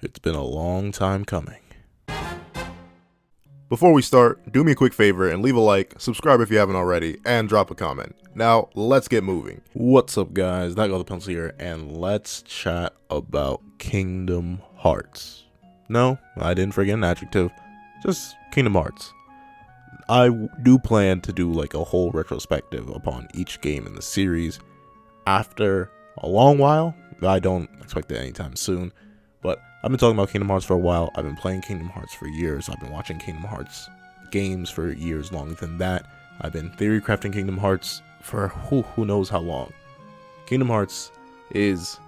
It's been a long time coming. Before we start, do me a quick favor and leave a like, subscribe if you haven't already, and drop a comment. Now, let's get moving. What's up, guys? That the Pencil here, and let's chat about Kingdom Hearts. No, I didn't forget an adjective. Just Kingdom Hearts. I do plan to do like a whole retrospective upon each game in the series after a long while. I don't expect it anytime soon, but I've been talking about Kingdom Hearts for a while. I've been playing Kingdom Hearts for years. I've been watching Kingdom Hearts games for years longer than that. I've been theory crafting Kingdom Hearts for who knows how long. Kingdom Hearts is...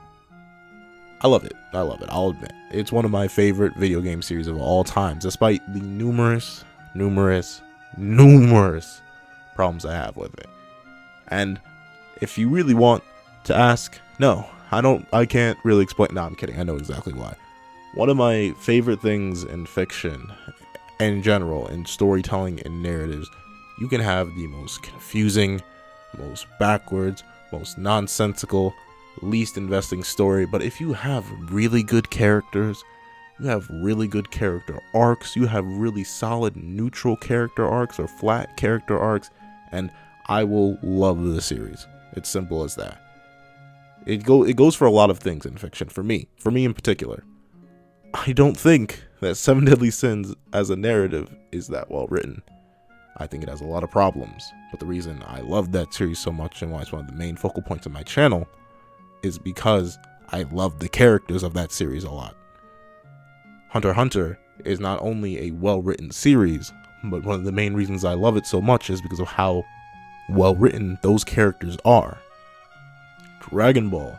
I love it. I'll admit. It's one of my favorite video game series of all time, despite the numerous problems I have with it. And if you really want to ask, no, I can't really explain. No, I'm kidding. I know exactly why. One of my favorite things in fiction, in general, in storytelling and narratives, you can have the most confusing, most backwards, most nonsensical, least investing story, but if you have really good characters, you have really good character arcs, you have really solid neutral character arcs or flat character arcs, and I will love the series. It's simple as that. It goes for a lot of things in fiction, for me in particular. I don't think that Seven Deadly Sins as a narrative is that well written. I think it has a lot of problems, but the reason I love that series so much and why it's one of the main focal points of my channel is because I love the characters of that series a lot. Hunter x Hunter is not only a well-written series, but one of the main reasons I love it so much is because of how well-written those characters are. Dragon Ball,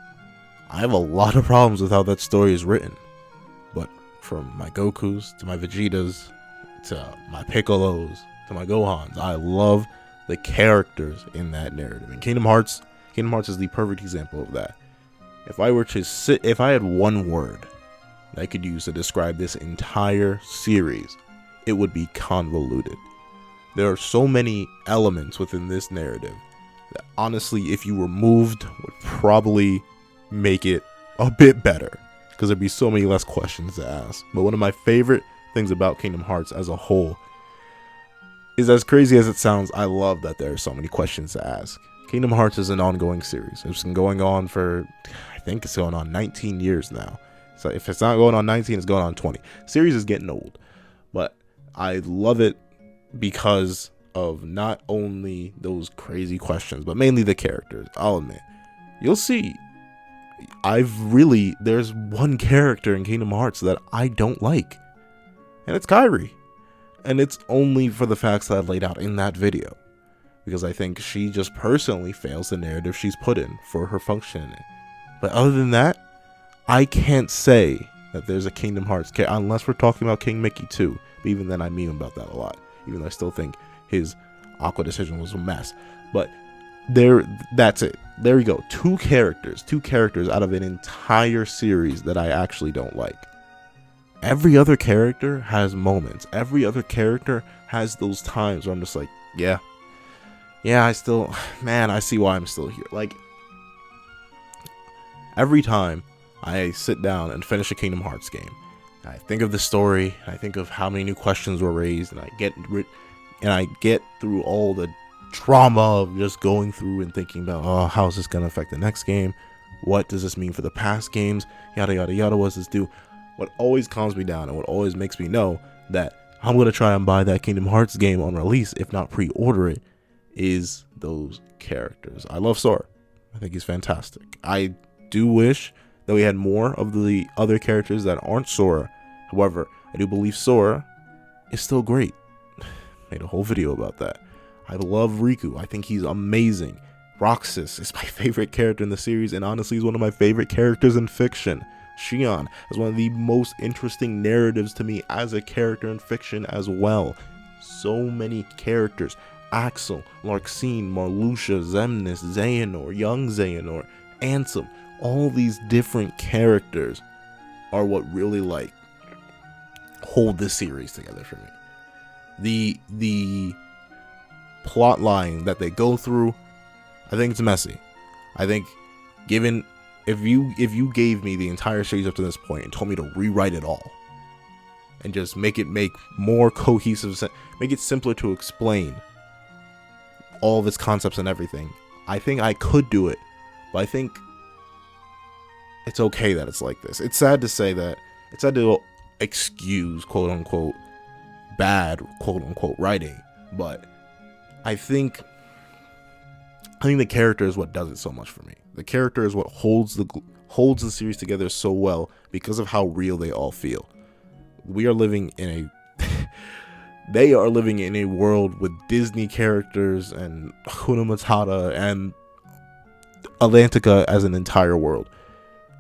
I have a lot of problems with how that story is written, but from my Gokus to my Vegetas to my Piccolos to my Gohans, I love the characters in that narrative. And Kingdom Hearts is the perfect example of that. If I had one word that I could use to describe this entire series, it would be convoluted. There are so many elements within this narrative that honestly, if you removed, would probably make it a bit better, because there'd be so many less questions to ask. But one of my favorite things about Kingdom Hearts as a whole is, as crazy as it sounds, I love that there are so many questions to ask. Kingdom Hearts is an ongoing series. It's been going on for, I think it's going on 19 years now. So if it's not going on 19, it's going on 20. Series is getting old, but I love it because of not only those crazy questions, but mainly the characters. I'll admit, you'll see, there's one character in Kingdom Hearts that I don't like, and it's Kairi. And it's only for the facts that I laid out in that video, because I think she just personally fails the narrative she's put in for her function in it. But other than that, I can't say that there's a Kingdom Hearts character, unless we're talking about King Mickey 2. But even then, I meme about that a lot, even though I still think his Aqua decision was a mess. But that's it. There we go. Two characters out of an entire series that I actually don't like. Every other character has moments. Every other character has those times where I'm just like, yeah, I see why I'm still here. Like, every time I sit down and finish a Kingdom Hearts game, I think of the story, I think of how many new questions were raised, and I get through all the trauma of just going through and thinking about, oh, how is this going to affect the next game? What does this mean for the past games? Yada, yada, yada, what does this do? What always calms me down and what always makes me know that I'm going to try and buy that Kingdom Hearts game on release, if not pre-order it, is those characters. I love Sora. I think he's fantastic. I do wish that we had more of the other characters that aren't Sora. However, I do believe Sora is still great. Made a whole video about that. I love Riku. I think he's amazing. Roxas is my favorite character in the series, and honestly he's one of my favorite characters in fiction. Xion is one of the most interesting narratives to me as a character in fiction as well. So many characters. Axel, Larxene, Marluxia, Xemnas, Xehanort, young Xehanort, Ansem. All these different characters are what really hold this series together for me. The plot line that they go through, I think it's messy. I think given if you gave me the entire series up to this point and told me to rewrite it all and just make more cohesive, make it simpler to explain all of its concepts and everything, I think I could do it. But I think it's okay that it's like this. It's sad to say that. It's sad to excuse quote unquote bad quote unquote writing, but I think the character is what does it so much for me. The character is what holds the series together so well because of how real they all feel. We are living in a they are living in a world with Disney characters and Hakuna Matata and Atlantica as an entire world.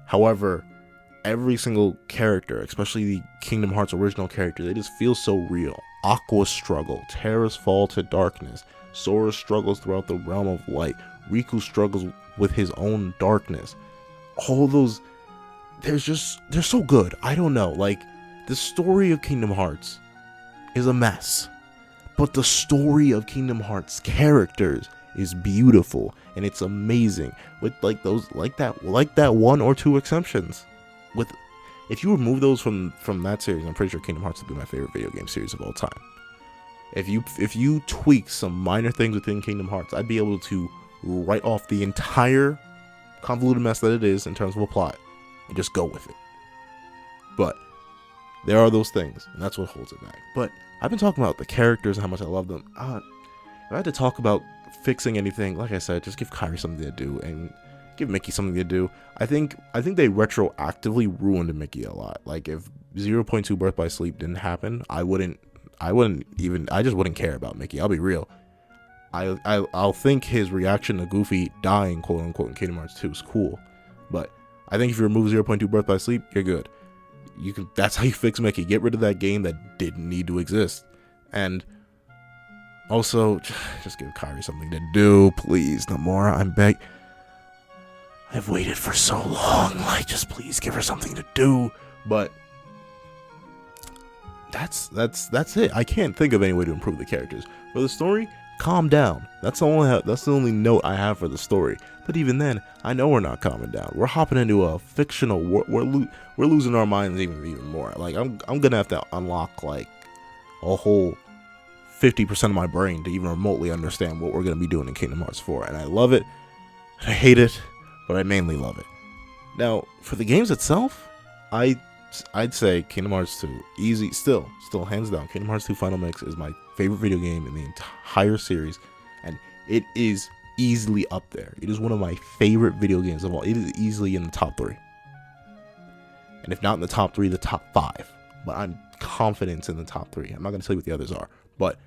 However, every single character, especially the Kingdom Hearts original character, they just feel so real. Aqua's struggle, Terra's fall to darkness, Sora's struggles throughout the realm of light, Riku's struggles with his own darkness. All those, they're so good. I don't know, like, the story of Kingdom Hearts is a mess, but the story of Kingdom Hearts characters is beautiful and it's amazing, with that one or two exceptions. If you remove those from that series, I'm pretty sure Kingdom Hearts would be my favorite video game series of all time. If you tweak some minor things within Kingdom Hearts, I'd be able to write off the entire convoluted mess that it is in terms of a plot and just go with it. But there are those things, and that's what holds it back. But I've been talking about the characters and how much I love them. If I had to talk about fixing anything, like I said, just give Kairi something to do and give Mickey something to do. I think they retroactively ruined Mickey a lot. Like, if 0.2 Birth by Sleep didn't happen, I just wouldn't care about Mickey. I'll be real. I'll think his reaction to Goofy dying, quote unquote, in Kingdom Hearts 2 is cool. But I think if you remove 0.2 Birth by Sleep, you're good. That's how you fix Mickey. Get rid of that game that didn't need to exist. And also, just give Kairi something to do, please. Nomura, I'm begging. I've waited for so long. Like, just please give her something to do. But that's it. I can't think of any way to improve the characters. For the story, calm down. That's the only note I have for the story. But even then, I know we're not calming down. We're hopping into a fictional world. We're losing our minds even more. Like, I'm gonna have to unlock like a whole 50% of my brain to even remotely understand what we're gonna be doing in Kingdom Hearts 4. And I love it. I hate it, but I mainly love it. Now, for the games itself, I'd say Kingdom Hearts 2, easy, still hands down. Kingdom Hearts 2 Final Mix is my favorite video game in the entire series, and it is easily up there. It is one of my favorite video games of all. It is easily in the top 3, and if not in the top 3, the top 5. But I'm confident in the top 3. I'm not going to tell you what the others are, but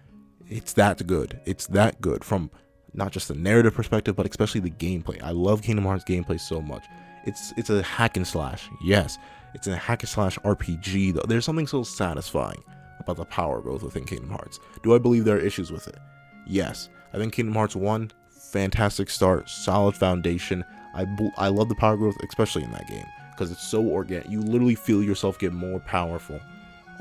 it's that good. It's that good from not just the narrative perspective, but especially the gameplay. I love Kingdom Hearts gameplay so much. It's a hack and slash. Yes, it's a hack and slash RPG, though. There's something so satisfying about the power growth within Kingdom Hearts. Do I believe there are issues with it? Yes. I think Kingdom Hearts 1, fantastic start, solid foundation. I love the power growth, especially in that game, because it's so organic. You literally feel yourself get more powerful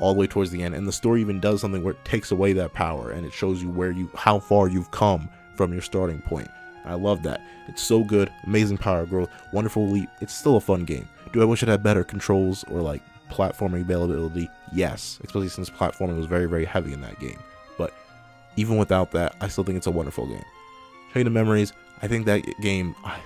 all the way towards the end, and the story even does something where it takes away that power and it shows you how far you've come from your starting point. I love that. It's so good. Amazing power growth. Wonderful leap. It's still a fun game. Do I wish it had better controls or like platforming availability? Yes, especially since platforming was very, very heavy in that game. But even without that, I still think it's a wonderful game. Chain of Memories, I think that game, I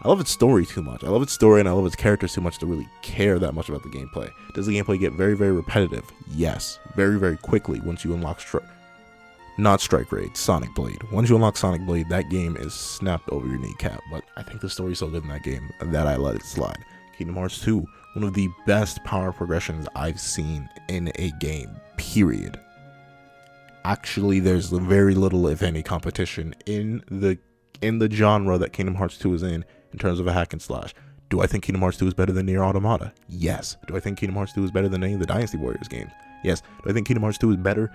love its story too much. I love its story and I love its characters too much to really care that much about the gameplay. Does the gameplay get very, very repetitive? Yes. Very, very quickly once you unlock Strike Raid, Sonic Blade. Once you unlock Sonic Blade, that game is snapped over your kneecap. But I think the story's so good in that game that I let it slide. Kingdom Hearts 2, one of the best power progressions I've seen in a game, period. Actually, there's very little, if any, competition in the genre that Kingdom Hearts 2 is in terms of a hack and slash. Do I think Kingdom Hearts 2 is better than Nier Automata? Yes. Do I think Kingdom Hearts 2 is better than any of the Dynasty Warriors games? Yes. Do I think Kingdom Hearts 2 is better?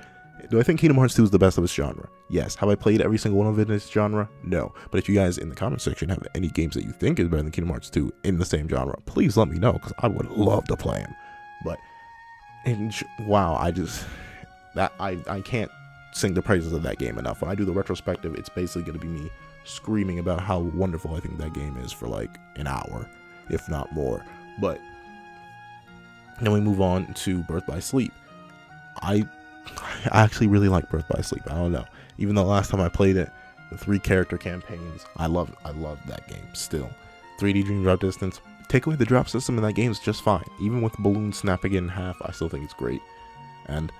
Do I think Kingdom Hearts 2 is the best of its genre? Yes. Have I played every single one of it in its genre? No. But if you guys in the comment section have any games that you think is better than Kingdom Hearts 2 in the same genre, please let me know, because I would love to play them. But, wow, I can't sing the praises of that game enough. When I do the retrospective, it's basically going to be me screaming about how wonderful I think that game is for like an hour. if not more. But then we move on to Birth by Sleep. I actually really like Birth by Sleep. I don't know. Even the last time I played it, the 3 character campaigns, I love that game still. 3D Dream Drop Distance, take away the drop system in that game is just fine. Even with balloons snapping it in half, I still think it's great. And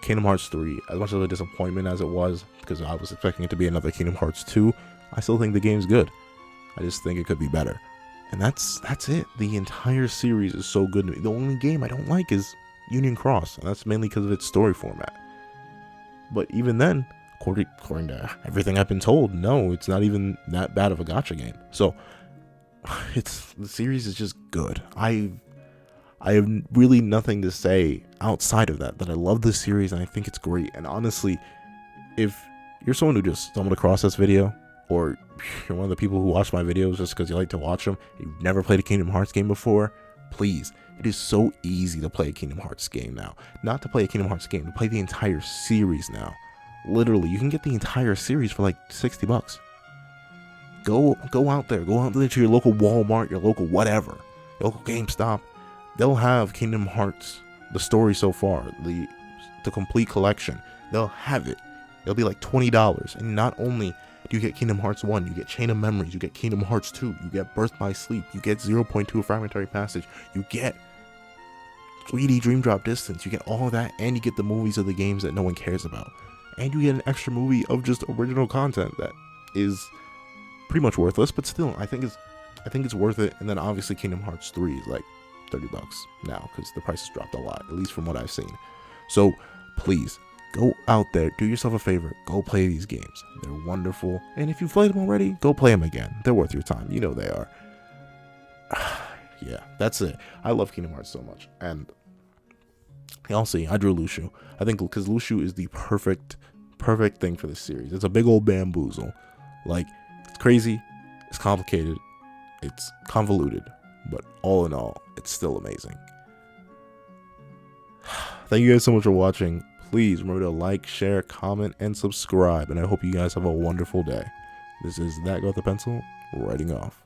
Kingdom Hearts 3, as much of a disappointment as it was, because I was expecting it to be another Kingdom Hearts 2, I still think the game's good. I just think it could be better. And that's it. The entire series is so good to me. The only game I don't like is Union Cross, and that's mainly because of its story format. But even then, according to everything I've been told, no, it's not even that bad of a gacha game. So the series is just good. I have really nothing to say outside of that I love this series and I think it's great. And honestly, if you're someone who just stumbled across this video, or you're one of the people who watch my videos just because you like to watch them, you've never played a Kingdom Hearts game before, please, it is so easy to play a Kingdom Hearts game now. Not to play a Kingdom Hearts game, to play the entire series now. Literally, you can get the entire series for like $60. Go out there to your local Walmart, your local whatever, your local GameStop. They'll have Kingdom Hearts, the story so far, the complete collection. They'll have it. It'll be like $20. And not only do you get Kingdom Hearts 1, you get Chain of Memories, you get Kingdom Hearts 2, you get Birth by Sleep, you get 0.2 Fragmentary Passage, you get 3D Dream Drop Distance, you get all of that, and you get the movies of the games that no one cares about. And you get an extra movie of just original content that is pretty much worthless, but still, I think it's worth it. And then obviously Kingdom Hearts 3 is like $30 now, because the price has dropped a lot, at least from what I've seen. So please, go out there, do yourself a favor, go play these games. They're wonderful. And if you've played them already, go play them again. They're worth your time. You know they are. Yeah, that's it. I love Kingdom Hearts so much. And y'all see, I drew Lushu. I think because Lushu is the perfect thing for this series. It's a big old bamboozle. Like, it's crazy, it's complicated, it's convoluted, but all in all, it's still amazing. Thank you guys so much for watching. Please remember to like, share, comment, and subscribe. And I hope you guys have a wonderful day. This is That Guy with the Pencil, writing off.